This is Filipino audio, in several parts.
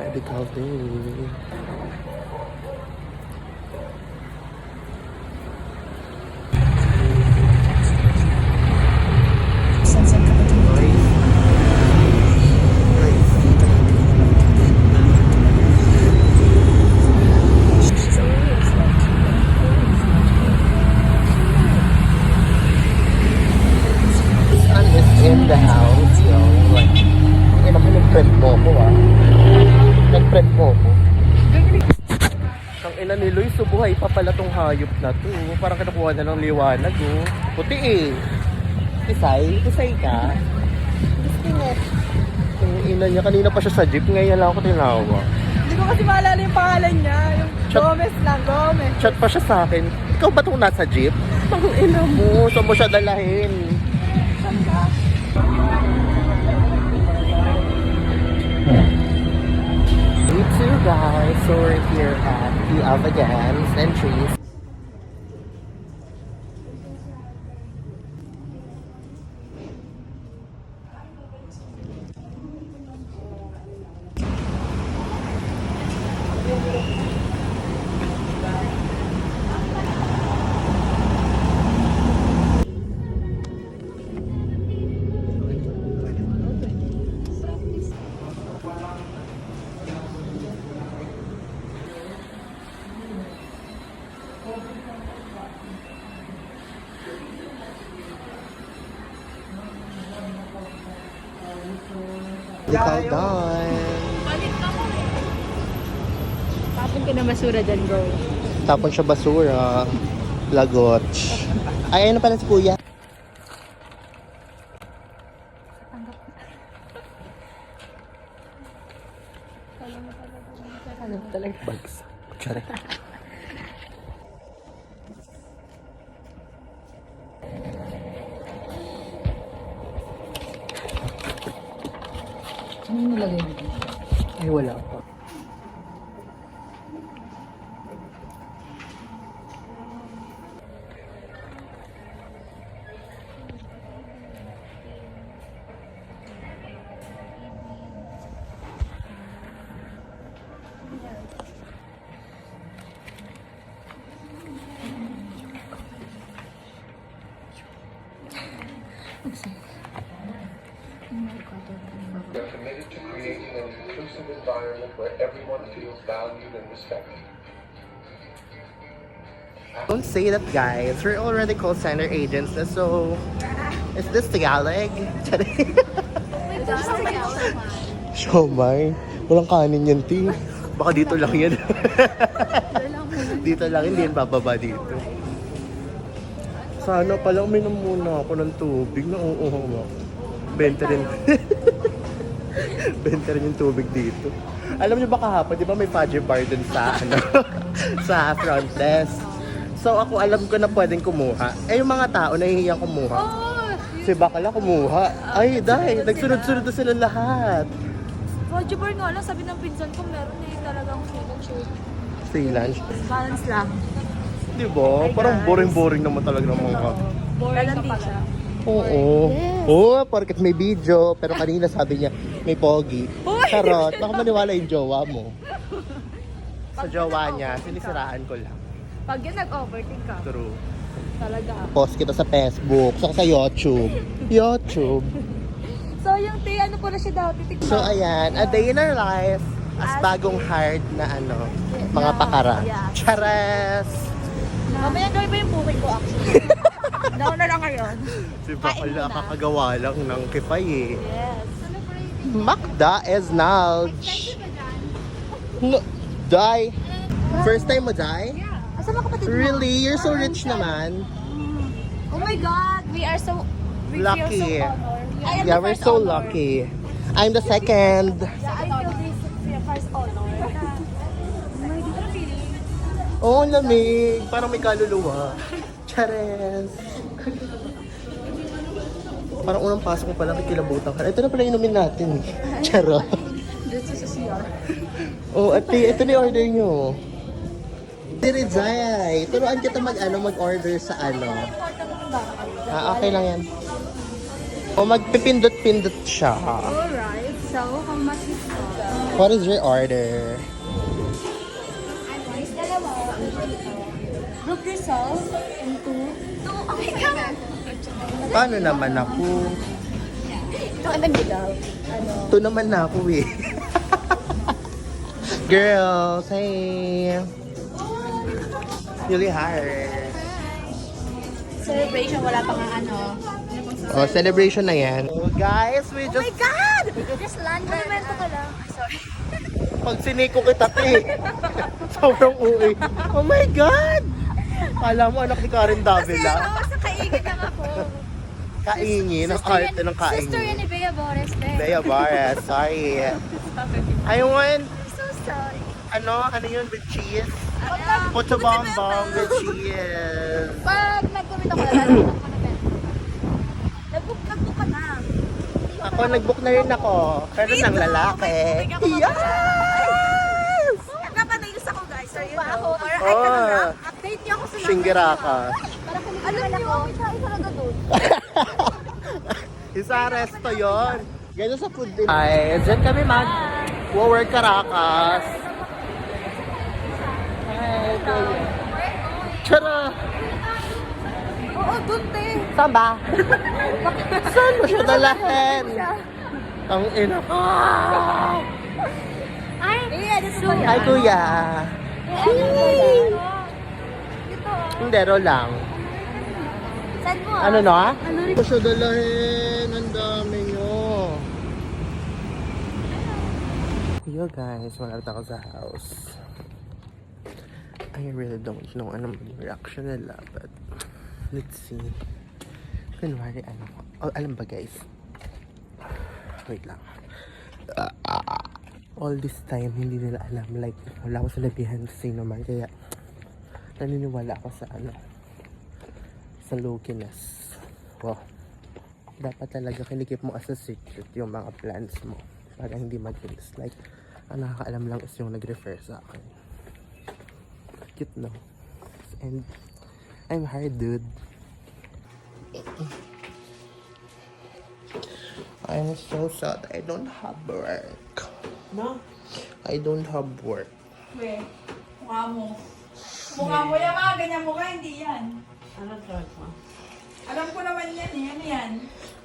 Medical day. In the house, yo. Like, okay naman yung friend mo ko, ah. Nag-friend mo ko. Ang ina ni Luis, buhay pa pala tong hayop na to. Parang kinukuha na ng liwanag, oh. Puti eh. Isay ka. Gusto mo. Ang ina niya, kanina pa siya sa jeep, ngayon lang ako tinawa. Hindi ko kasi maalala yung pangalan niya. Yung Gomez lang, Gomez. Chat pa siya sa akin. Ikaw ba itong nasa jeep? Ang ina mo, saan mo siya dalahin? Me too, guys. So we're here at the Avagans entries. Ikaw done. Tapon ka na basura dyan, bro. Tapon siya basura. Lagot. Ay, ano pala si kuya? Ano talaga? Bags. Kutsara. Ano yung nilagay mo? Ay, wala pa. We're committed to creating an inclusive environment where everyone feels valued and respected. Don't say that, guys. We're already call center agents, so is this Tagalog? Siomay. Walang kanin yan, Ting. Baka dito lang yan. Dito lang, hindi yan bababa dito. Sana palang minom muna ako ng tubig na uuhaw. Benta rin. Benta rin yung tubig dito. Alam niyo ba kahapon, di ba may fudge bar dun sa, sa front desk? So ako alam ko na pwedeng kumuha. Eh yung mga tao nahihiyang kumuha. Si Bakala kumuha. Ay, dahil nagsunod-sunod na sila lahat. Fudge bar nga lang, sabi ng pinsan ko meron eh talagang shoot. Say lunch. Balance lang. Di ba? Parang boring-boring naman talaga ng mga. Boring na pala. Oo. Oo, porket may video. Pero kanina sabi niya, may pogi. Charot. Baka maniwala yung jowa mo. Sa jowa niya, sinisiraan ko lang. Pag yun nag-overthink ka, True. talaga. Post kita sa Facebook, saka sa YouTube. YouTube. So yung tea, ano po na siya daw? Titik So ayan, a day in our life as bagong hard na ano, mga pakara. Yeah. Chares! Mamaya gawin ba yung bukid ko actually? Daw na lang ngayon. Si Bakala kakagawa lang ng kifay eh. Yes. Makda is Nalj. Dai. First time mo, Dai? Asa mga kapatid mo? Really? You're so rich naman. Oh my God! We Lucky. feel so honored. I am Yeah, the we're first so honor. lucky. I'm the second. Yeah, I feel this first honor. May dito na feeling. Oh, lamig. Parang may kaluluwa. Chares. Parang unang pasok mo pala kikilabutan ka. Ito na pala inumin natin. Charot. Dito sa CR. Oh, ate, ito na yung order nyo. Dirizay, turuan kita mag-order sa ano. Okay lang yan. O magpipindot-pindot siya. Alright, so how much is that? What is your order? Ice dalawa. Group yourself into... Oh my God! Paano naman ako? Ito ang nagbigaw. Ano? Ito naman na ako eh. Girls, hey! Really hard. Celebration, wala pa nga ano. Oh, celebration na yan. Oh, guys, we Oh my just... God! Just landed. Monumento ka lang. Sorry. Pag siniko kita, te. Sobrang uwi. Oh my God! Kala mo anak ni Karen Davila. Sa kaingin lang ako. Kaingin, ang arte ng kaingin. Sister yan ni Bea Bores, be. Bea Barres, sorry. I want, So sorry. ano yun with cheese? Ano? Puto bongbong with cheese. Pag nag-comment ako, lalagyan ko na Ben. Nag-book ka na. Ako, nag-book na rin ako. Pero ng lalaki. Yes! Nagpapadayos ako, guys. So, yun ako. Or Oh. ay, ano na? Update niyo ako sa Shingira ka. Alam niyo, may tayo talaga doon. Isa resto yun. Ganyan sa food din. Ay, dyan kami mag-work Caracas. Ay, kuya. Tara! Oo, doon, te. Saan ba? Saan mo siya dalahin? Ang ina ka! Ay, dito ba yan? Ay, kuya. Dito, Hindi, ro lang. Saan mo? Ano na? Ano rin? Ito siya dalahin. Ang dami nyo. Yo guys, malapit ako sa house. I really don't know anong reaction nila, but let's see. Kunwari, ano. Oh, alam ba guys? Wait lang. All this time, hindi nila alam. Like, wala ko sinabihan kasi naman. Kaya, naniniwala ako sa ano. Sa lokiness. Wow. Dapat talaga kinikip mo as a secret yung mga plans mo. Para hindi mag-release. Like, ang nakakaalam lang is yung nag-refer sa akin. Cute, no? And, I'm hard, dude. I'm so sad. I don't have work. No? I don't have work. We, mukha mo. Mukha mo yan, mga ganyan mukha, hindi yan. Ano tawag mo? Alam ko naman yan, yan yan.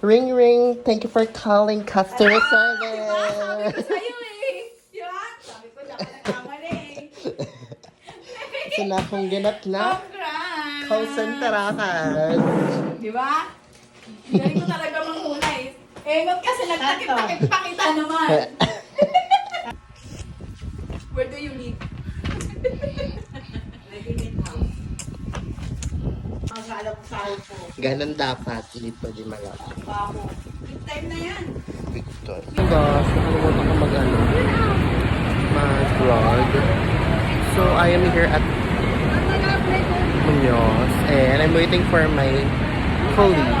Ring ring. Thank you for calling customer Diba? Sabi ko service. sa'yo eh. Yan, sabi ko, dapat nagkamali eh. Ito na akong ganap na. Congrats! Call center akan. Diba? Galing ko talaga manghulay. Engot kasi nagtakip-takip pa kita naman. Where do you live? Nagiging house. Ang kalap sahod po. Ganon dapat. Hindi pwede malaki. Baho. Good time na yan. Victor. Oh gosh, nakalimutan ko mag-ano. Mag-vlog. So, I am here at Muñoz. And I'm waiting for my colleague.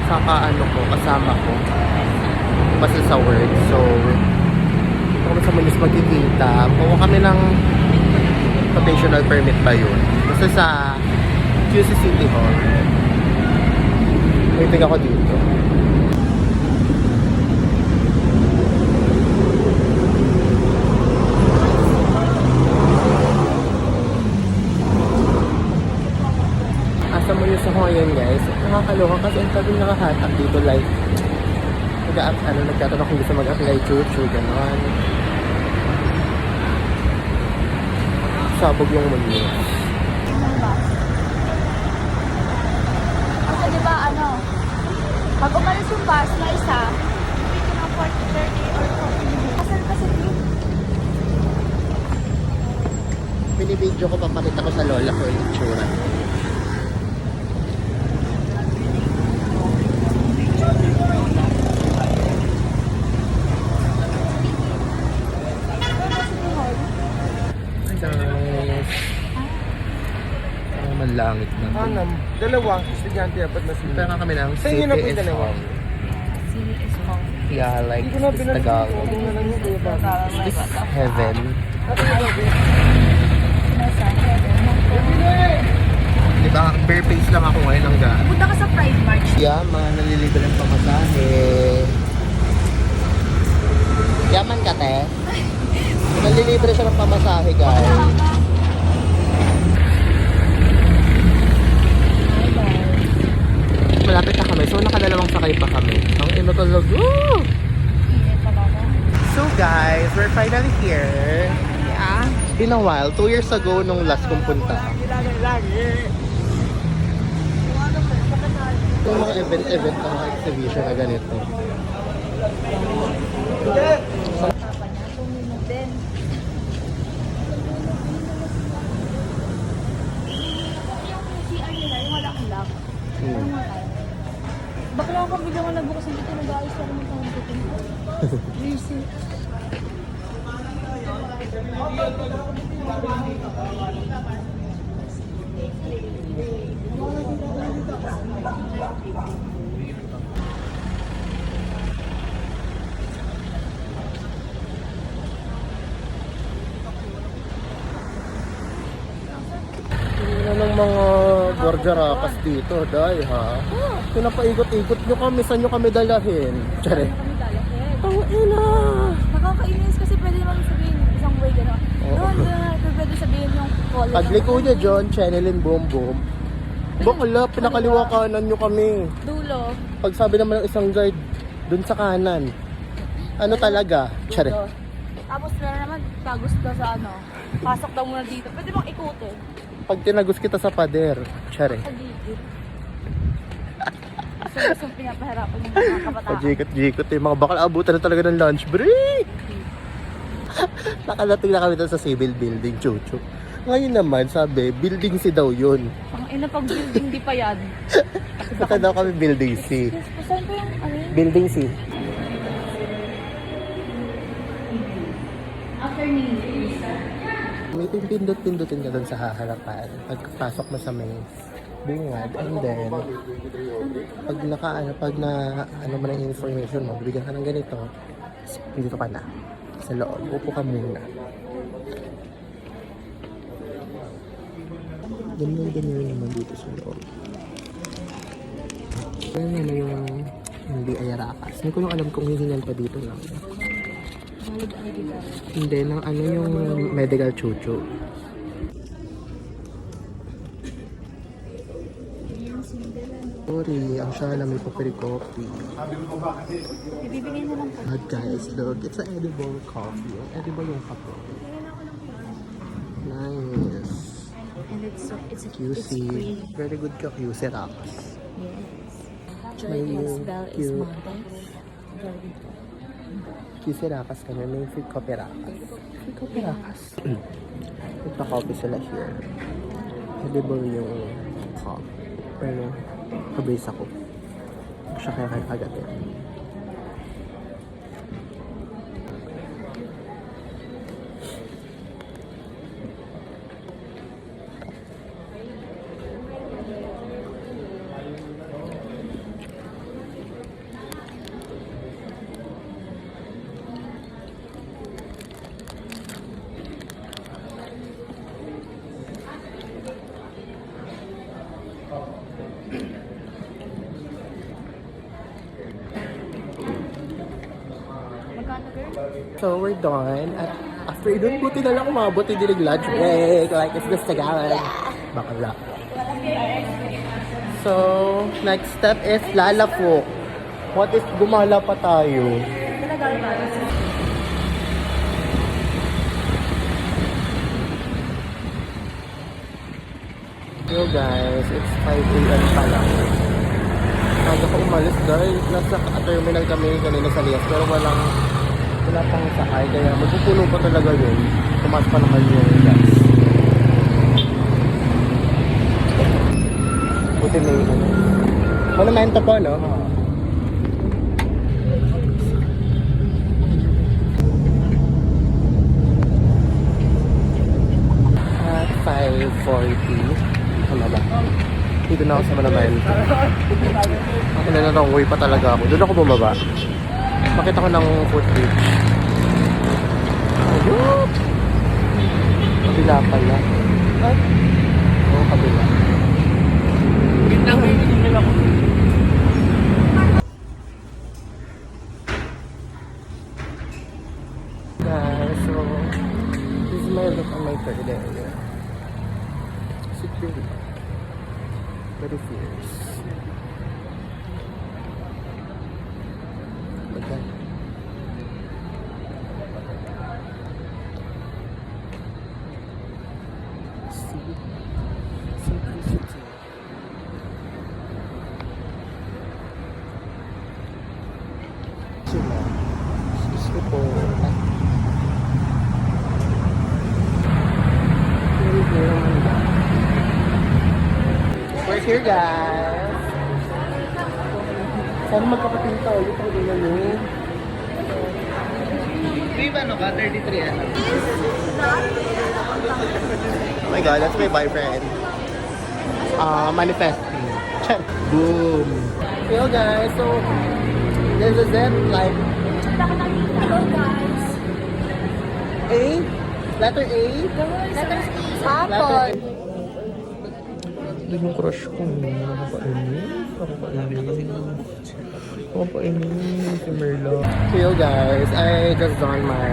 Saka ano ko, kasama ko. Basta sa work. So, kami sa Muñoz magkikita. Kuha kami ng rotational permit ba yun? Basta sa QC City Hall. Waiting ako dito. Asa mo yung sa ngayon guys? Nakakaloka kasi ang tabi nakahatap dito like nagtatanong kung gusto mag-apply chuchu, gano'n. Sabog yung muli. Kasi diba, ano, pag umalis yung bus na isa, dito ng 40, 30 or 40 minutes. Kasi Binibidyo ko, papakita ko sa lola ko yung itsura. Nice. Malangit na. Ano, dalawang estudyante dapat na sila. Pera kami ng Sa inyo na po City yung is dalawa? Home. City is home. Yeah, like, Hindi ko na this pinag- Tagalog. Huwag na lang yung kuya ba? This heaven. Diba, bare face lang ako ngayon ng gaan. Punta ka sa Pride March. Yaman, nalilibre ng pamasahe. Yaman ka. biyahe, guys. Malapit na kami. So, nakadalawang sakay pa kami. Ang ino talaga. Woo! So, guys, we're finally here. Yeah. In a while, 2 years ago nung last kong punta. Yung mga event ng mga exhibition na ganito. Bakla ako bigla ko nabukas ng dito, nag-aayos ako ng tawag dito. Busy. Tingnan ng mga guardia-rakas dito, dahil ha. Pinapaikot-ikot nyo kami, saan nyo kami dalahin? Tsare. Kami dalahin. Ang ina! Nakakainis kasi pwede naman sabihin isang way gano'n. Oo. Doon, pwede sabihin yung college. Pagliko nyo, John, channelin boom boom. Bakla, pinakaliwa kanan nyo kami. Dulo. Pag sabi naman ng isang guard, dun sa kanan. Ano talaga? Tsare. Dulo. Tapos meron naman, tagos daw sa ano. Pasok daw muna dito. Pwede bang ikutin? Pag tinagos kita sa pader, tsare. Sa gigit. So, pinapahirapan yung mga kabataan. Pajikot-jikot yung mga bakal abutan na talaga ng lunch break. Nakalating na kami sa civil building, chuchu. Ngayon naman, sabi, building C daw yun. Ang ina pag building di pa yan. Saka daw kami building C. Yes, saan pa yung ano yun? Building C. After me. May pindot-pindutin ka doon sa haharapan. Pagpasok mo sa may bungad, and then pag ano mo na yung information mo, bibigyan ka ng ganito, dito ka na. Sa loob, upo ka muna. Ganyan naman dito sa loob. Ganyan na yung hindi ayarakas. Hindi ko lang alam kung hihingan pa dito lang. Hindi, ng ano yung medical chuchu. Sorry, ang siya na may paperi coffee. Ibibigay na lang po. But guys, look, it's an edible coffee. Edible yung kape. Nice. And it's QC. Very good ka QC Rakas. Yes. May Bell is cute. Monday. QC Rakas kami. May free coffee Rakas. Free coffee Rakas. Nagpa-coffee sila here. Edible yung coffee. Pero, kabase ako. Siya kaya kagatin. Magkano girl? So, we're done. At after dun, buti na lang umabot. Hindi nag-lunch break. Like, it's just tagalan. Bakala. So, next step is lalapok. What if gumala pa tayo? Yo guys, it's 5 AM pa lang. Aga ko umalis guys. Nasa terminal kami kanina sa Lias. Pero wala pang sakay. Kaya magpupuno pa talaga yun. Tumas pa naman yung gas. Buti may ano. Monumento po, no? At 5:40. Ano ba? Dito na ako sa Monumento. Ako na wrong way pa talaga ako. Doon ako bumaba. Makita ko ng footage. Ayun! Kabila pala. Ay! Oo, kabila. Guys, so this is my look on my third area. Security. Very fierce. Okay. Simplicity. Sila. Gusto po. We're here, guys. Sana magkapatid tayo. Ito ko din ano. Viva, no ka? 33 ano? Oh my God, that's my boyfriend. Manifesting. Boom. So guys, so there's a zip like Hello guys. A, letter A. Letter E. Letter A. Ito yung crush ko. Nakapainis si Merlo. So guys, I just done my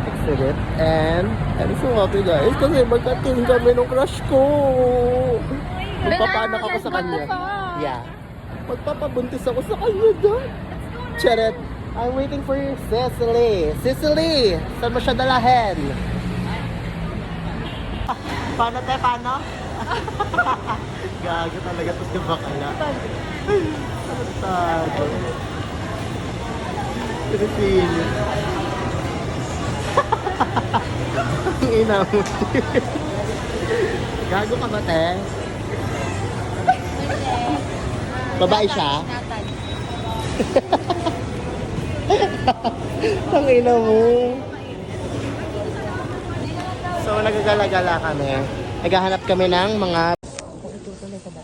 exhibit and I'm so happy guys kasi magka-team kami ng crush ko. Magpapanak ako sa kanya. Yeah. Magpapabuntis ako sa kanya doon. Charet. I'm waiting for Cecily. Cecily! Saan mo siya dalahin? Paano tayo? Paano? Gago talaga ito si Bakala. Tarantado. Pilipino. Ang ina mo. Gago ka ba, te? Babae siya? Ang ina mo. So, nagagala-gala kami. Naghahanap kami ng mga... Ito talaga ba?